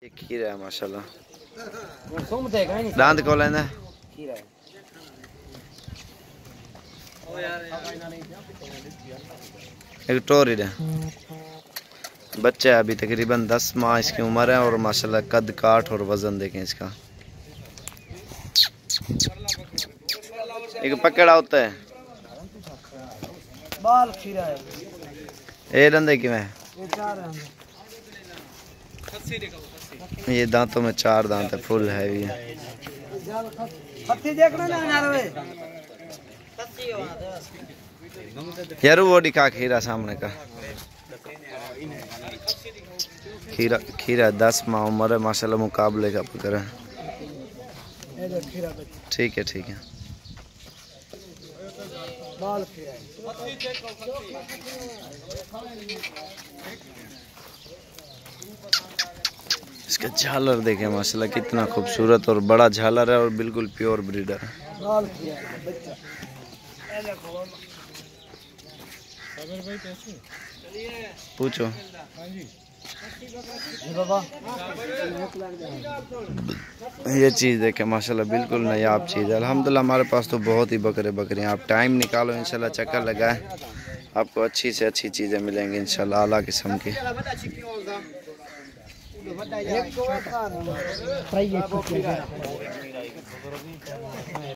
ये खीरा है माशाल्लाह। दांत को लेना एक टोरी है। बच्चा है अभी तकरीबन 10 माह इसकी उम्र है और माशाल्लाह कद काठ और वजन देखें इसका। एक पकड़ा होता है बाल खीरा है ये रंधे कि मैं ये दांतों में 4 दांत है, फुल हैवी है। यार वो दिखा खीरा सामने का। खीरा 10 माह उम्र है माशाल्लाह, मुकाबले का पकड़ है। ठीक है ठीक है। इसका झालर देखें माशाल्लाह कितना खूबसूरत और बड़ा झालर है और बिल्कुल प्योर ब्रीडर है। पूछो ये चीज़ देखें माशाल्लाह बिल्कुल नायाब चीज़ है। अल्हम्दुलिल्लाह हमारे पास तो बहुत ही बकरे हैं। आप टाइम निकालो इंशाल्लाह, चक्कर लगाएं, आपको अच्छी से अच्छी चीज़ें मिलेंगी इंशाल्लाह, आला किस्म की।